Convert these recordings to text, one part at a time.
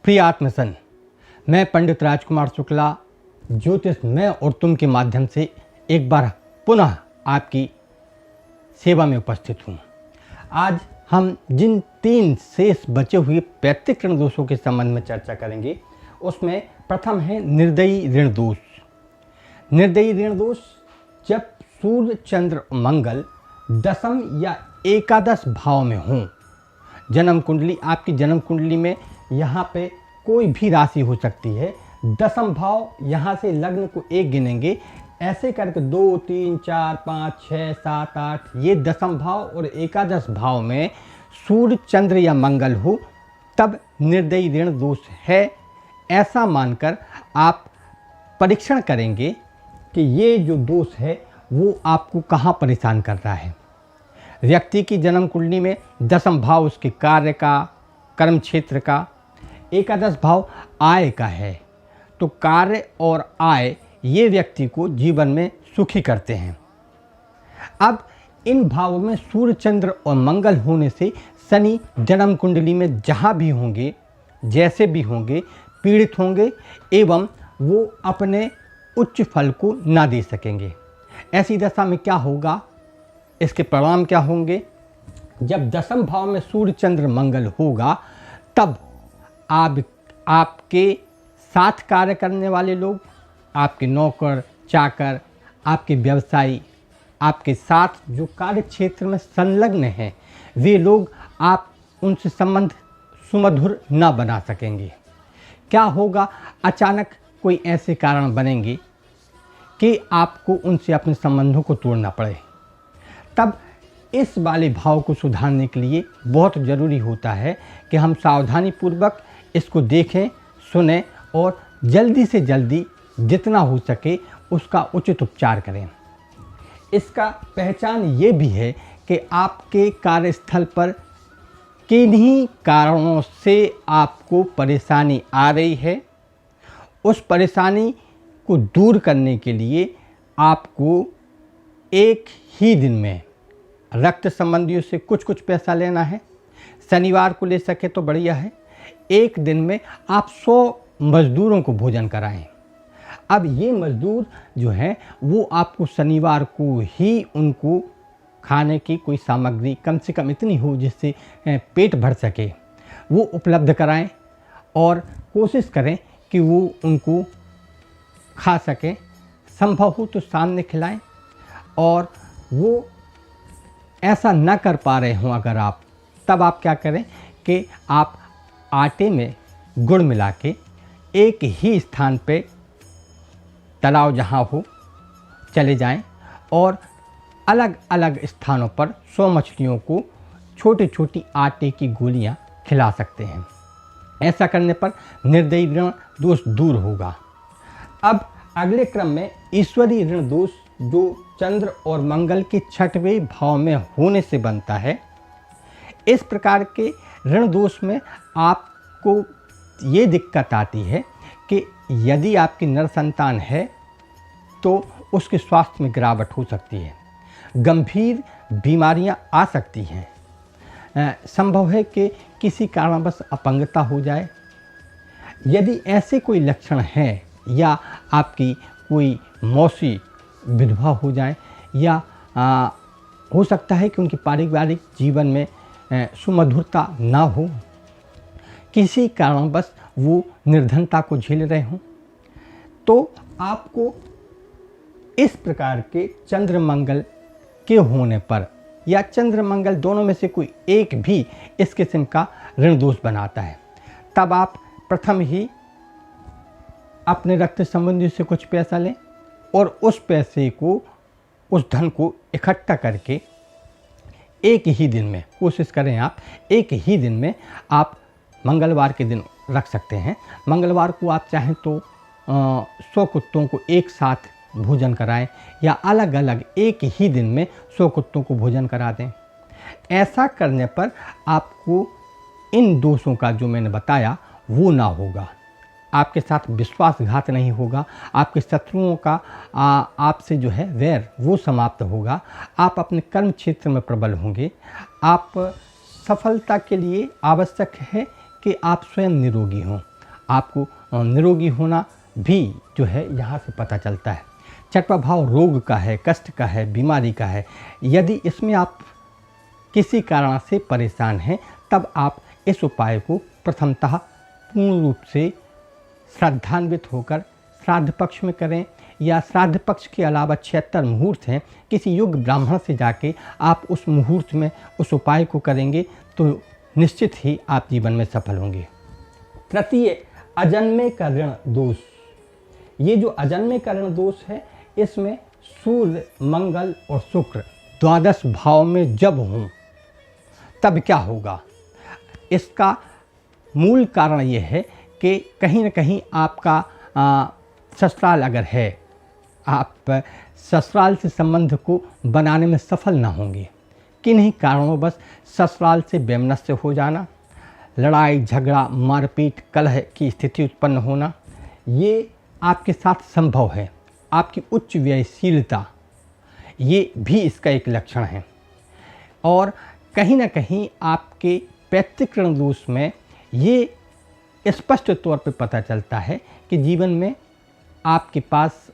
प्रिय आत्मसन, मैं पंडित राजकुमार शुक्ला ज्योतिष मैं और तुम के माध्यम से एक बार पुनः आपकी सेवा में उपस्थित हूँ। आज हम जिन 3 शेष बचे हुए पैतृक ऋण दोषों के संबंध में चर्चा करेंगे, उसमें प्रथम है निर्दयी ऋण दोष। निर्दयी ऋण दोष जब सूर्य, चंद्र, मंगल दशम या एकादश भाव में हों। जन्म कुंडली, आपकी जन्म कुंडली में यहाँ पे कोई भी राशि हो सकती है। दशम भाव, यहाँ से लग्न को 1 गिनेंगे, ऐसे करके 2, 3, 4, 5, 6, 7, 8 ये दशम भाव और एकादश भाव में सूर्य, चंद्र या मंगल हो, तब निर्दयी ऋण दोष है। ऐसा मानकर आप परीक्षण करेंगे कि ये जो दोष है वो आपको कहाँ परेशान कर रहा है। व्यक्ति की जन्म कुंडली में दशम भाव उसके कार्य का, कर्म क्षेत्र का, एकादश भाव आय का है, तो कार्य और आय ये व्यक्ति को जीवन में सुखी करते हैं। अब इन भावों में सूर्य, चंद्र और मंगल होने से शनि जन्म कुंडली में जहाँ भी होंगे, जैसे भी होंगे, पीड़ित होंगे एवं वो अपने उच्च फल को ना दे सकेंगे। ऐसी दशा में क्या होगा, इसके परिणाम क्या होंगे? जब दशम भाव में सूर्य, चंद्र, मंगल होगा, तब आपके साथ कार्य करने वाले लोग, आपके नौकर चाकर, आपके व्यवसायी, आपके साथ जो कार्य क्षेत्र में संलग्न हैं, वे लोग आप उनसे संबंध सुमधुर ना बना सकेंगे। क्या होगा? अचानक कोई ऐसे कारण बनेंगे कि आपको उनसे अपने संबंधों को तोड़ना पड़े। तब इस वाले भाव को सुधारने के लिए बहुत ज़रूरी होता है कि हम सावधानी पूर्वक इसको देखें, सुनें और जल्दी से जल्दी जितना हो सके उसका उचित उपचार करें। इसका पहचान ये भी है कि आपके कार्यस्थल पर किन्हीं कारणों से आपको परेशानी आ रही है। उस परेशानी को दूर करने के लिए आपको एक ही दिन में रक्त संबंधियों से कुछ पैसा लेना है। शनिवार को ले सके तो बढ़िया है। एक दिन में आप 100 मज़दूरों को भोजन कराएं। अब ये मज़दूर जो हैं वो आपको शनिवार को ही उनको खाने की कोई सामग्री कम से कम इतनी हो जिससे पेट भर सके, वो उपलब्ध कराएं और कोशिश करें कि वो उनको खा सकें। संभव हो तो सामने खिलाएं। और वो ऐसा न कर पा रहे हों अगर आप, तब आप क्या करें कि आप आटे में गुड़ मिला के एक ही स्थान पे तालाब जहाँ हो चले जाएं और अलग अलग स्थानों पर 100 मछलियों को छोटी छोटी आटे की गोलियां खिला सकते हैं। ऐसा करने पर निर्दयी ऋण दोष दूर होगा। अब अगले क्रम में ईश्वरीय ऋण दोष जो चंद्र और मंगल के 6वें भाव में होने से बनता है। इस प्रकार के ऋण दोष में आपको ये दिक्कत आती है कि यदि आपकी नर संतान है तो उसके स्वास्थ्य में गिरावट हो सकती है, गंभीर बीमारियां आ सकती हैं, संभव है कि किसी कारणवश अपंगता हो जाए। यदि ऐसे कोई लक्षण हैं या आपकी कोई मौसी विधवा हो जाए या हो सकता है कि उनकी पारिवारिक जीवन में सुमधुरता ना हो, किसी कारणवश वो निर्धनता को झेल रहे हों, तो आपको इस प्रकार के चंद्र मंगल के होने पर या चंद्र मंगल दोनों में से कोई एक भी इस किस्म का ऋण दोष बनाता है, तब आप प्रथम ही अपने रक्त संबंधी से कुछ पैसा लें और उस पैसे को, उस धन को इकट्ठा करके एक ही दिन में, कोशिश करें आप एक ही दिन में, आप मंगलवार के दिन रख सकते हैं। मंगलवार को आप चाहें तो 100 कुत्तों को एक साथ भोजन कराएं या अलग अलग एक ही दिन में 100 कुत्तों को भोजन करा दें। ऐसा करने पर आपको इन दोषों का जो मैंने बताया वो ना होगा। आपके साथ विश्वासघात नहीं होगा, आपके शत्रुओं का आपसे जो है वैर वो समाप्त होगा। आप अपने कर्म क्षेत्र में प्रबल होंगे। आप सफलता के लिए आवश्यक है कि आप स्वयं निरोगी हों। आपको निरोगी होना भी जो है यहाँ से पता चलता है। छठवां भाव रोग का है, कष्ट का है, बीमारी का है। यदि इसमें आप किसी कारण से परेशान हैं तब आप इस उपाय को प्रथमतः पूर्ण रूप से श्रद्धान्वित होकर श्राद्ध पक्ष में करें, या श्राद्ध पक्ष के अलावा 76 मुहूर्त हैं, किसी योग्य ब्राह्मण से जाके आप उस मुहूर्त में उस उपाय को करेंगे तो निश्चित ही आप जीवन में सफल होंगे। तृतीय, अजन्मे का ऋण दोष। ये जो अजन्मे का ऋण दोष है, इसमें सूर्य, मंगल और शुक्र द्वादश भाव में जब हों तब क्या होगा। इसका मूल कारण ये है कि कहीं न कहीं आपका ससुराल अगर है, आप ससुराल से संबंध को बनाने में सफल ना होंगे। किन्हीं कारणों ससुराल से वैमनस्य हो जाना, लड़ाई झगड़ा, मारपीट, कलह की स्थिति उत्पन्न होना, ये आपके साथ संभव है। आपकी उच्च व्ययशीलता, ये भी इसका एक लक्षण है। और कहीं ना कहीं आपके पैतृक ऋण दोष में ये स्पष्ट तौर पे पता चलता है कि जीवन में आपके पास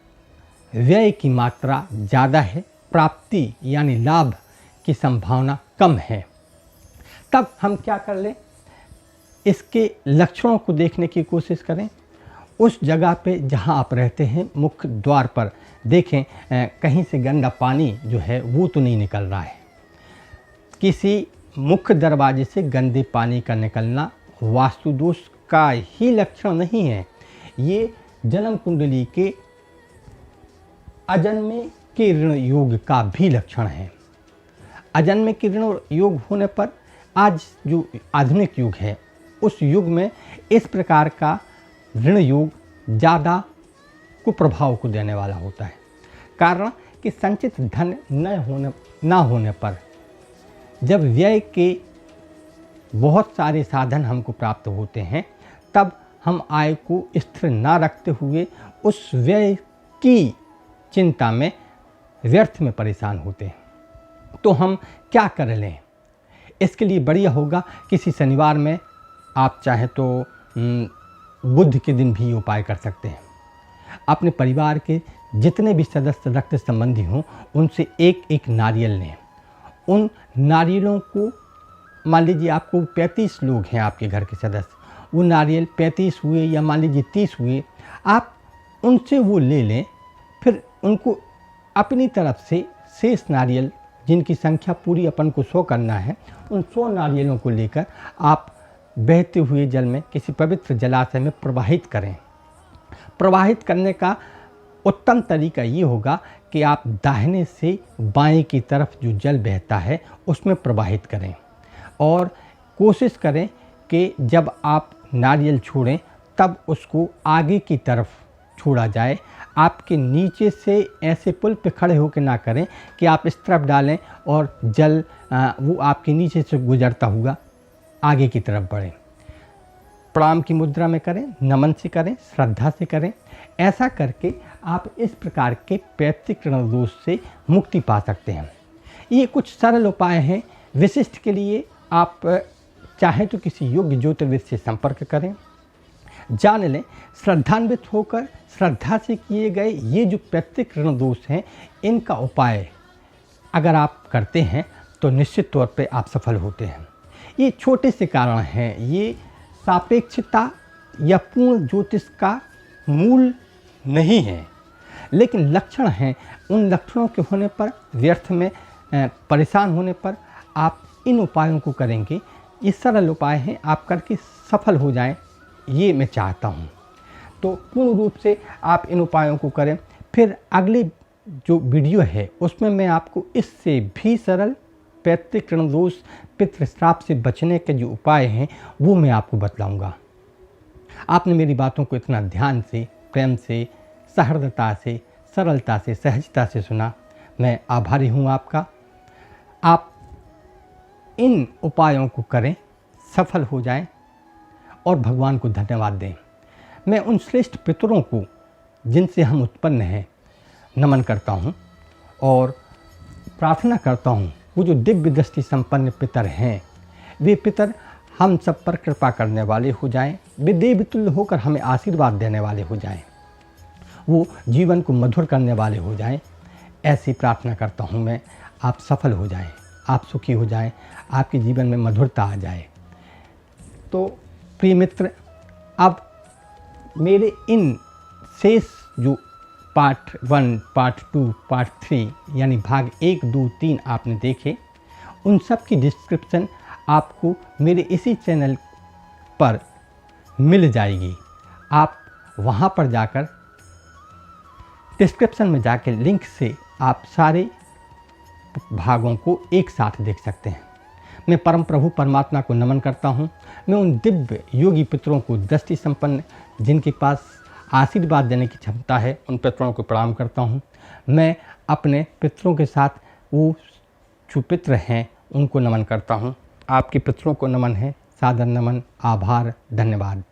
व्यय की मात्रा ज़्यादा है, प्राप्ति यानी लाभ की संभावना कम है। तब हम क्या कर लें, इसके लक्षणों को देखने की कोशिश करें। उस जगह पे जहां आप रहते हैं, मुख्य द्वार पर देखें कहीं से गंदा पानी जो है वो तो नहीं निकल रहा है। किसी मुख्य दरवाजे से गंदे पानी का निकलना वास्तु दोष का ही लक्षण नहीं है, ये जन्म कुंडली के अजन्मे के ऋण योग का भी लक्षण है। अजन्मे के ऋण योग होने पर आज जो आधुनिक युग है, उस युग में इस प्रकार का ऋण योग ज़्यादा कुप्रभाव को देने वाला होता है। कारण कि संचित धन न होने पर जब व्यय के बहुत सारे साधन हमको प्राप्त होते हैं, तब हम आय को स्थिर ना रखते हुए उस व्यय की चिंता में व्यर्थ में परेशान होते हैं। तो हम क्या कर लें, इसके लिए बढ़िया होगा किसी शनिवार में आप चाहे तो बुध के दिन भी उपाय कर सकते हैं। अपने परिवार के जितने भी सदस्य रक्त संबंधी हों, उनसे एक एक नारियल लें। उन नारियलों को, मान लीजिए आपको 35 लोग हैं आपके घर के सदस्य, वो नारियल 35 हुए या मान लीजिए 30 हुए, आप उनसे वो ले लें। फिर उनको अपनी तरफ से शेष नारियल, जिनकी संख्या पूरी अपन को 100 करना है, उन 100 नारियलों को लेकर आप बहते हुए जल में किसी पवित्र जलाशय में प्रवाहित करें। प्रवाहित करने का उत्तम तरीका ये होगा कि आप दाहिने से बाएं की तरफ जो जल बहता है उसमें प्रवाहित करें, और कोशिश करें कि जब आप नारियल छोड़ें तब उसको आगे की तरफ छोड़ा जाए। आपके नीचे से ऐसे पुल पे खड़े होकर ना करें कि आप इस तरफ डालें और जल वो आपके नीचे से गुजरता हुआ आगे की तरफ बढ़े। प्रणाम की मुद्रा में करें, नमन से करें, श्रद्धा से करें। ऐसा करके आप इस प्रकार के पैतृक ऋण दोष से मुक्ति पा सकते हैं। ये कुछ सरल उपाय हैं। विशिष्ट के लिए आप चाहे तो किसी योग्य ज्योतिर्विद से संपर्क करें, जान लें। श्रद्धान्वित होकर श्रद्धा से किए गए ये जो पैतृक ऋण दोष हैं, इनका उपाय अगर आप करते हैं तो निश्चित तौर पे आप सफल होते हैं। ये छोटे से कारण हैं, ये सापेक्षता या पूर्ण ज्योतिष का मूल नहीं है, लेकिन लक्षण हैं। उन लक्षणों के होने पर, व्यर्थ में परेशान होने पर आप इन उपायों को करेंगे। ये सरल उपाय हैं, आप करके सफल हो जाएं, ये मैं चाहता हूँ। तो पूर्ण रूप से आप इन उपायों को करें। फिर अगले जो वीडियो है उसमें मैं आपको इससे भी सरल पैतृक ऋण दोष, पितृश्राप से बचने के जो उपाय हैं वो मैं आपको बतलाऊंगा। आपने मेरी बातों को इतना ध्यान से, प्रेम से, सहृदयता से, सरलता से, सहजता से सुना, मैं आभारी हूँ आपका। आप इन उपायों को करें, सफल हो जाएं और भगवान को धन्यवाद दें। मैं उन श्रेष्ठ पितरों को जिनसे हम उत्पन्न हैं नमन करता हूँ और प्रार्थना करता हूँ, वो जो दिव्य दृष्टि संपन्न पितर हैं, वे पितर हम सब पर कृपा करने वाले हो जाएं, वे देवतुल्य होकर हमें आशीर्वाद देने वाले हो जाएं, वो जीवन को मधुर करने वाले हो जाएं। ऐसी प्रार्थना करता हूँ मैं, आप सफल हो जाएं, आप सुखी हो जाएं, आपके जीवन में मधुरता आ जाए। तो प्रिय मित्र, अब मेरे इन शेष जो पार्ट 1, पार्ट 2, पार्ट 3 यानी भाग 1, 2, 3 आपने देखे, उन सब की डिस्क्रिप्शन आपको मेरे इसी चैनल पर मिल जाएगी। आप वहाँ पर जाकर डिस्क्रिप्शन में जाकर लिंक से आप सारे भागों को एक साथ देख सकते हैं। मैं परम प्रभु परमात्मा को नमन करता हूँ। मैं उन दिव्य योगी पितरों को, दृष्टि संपन्न जिनके पास आशीर्वाद देने की क्षमता है, उन पितरों को प्रणाम करता हूँ। मैं अपने पितरों के साथ वो जो पितर हैं उनको नमन करता हूँ। आपके पितरों को नमन है, सादर नमन, आभार, धन्यवाद।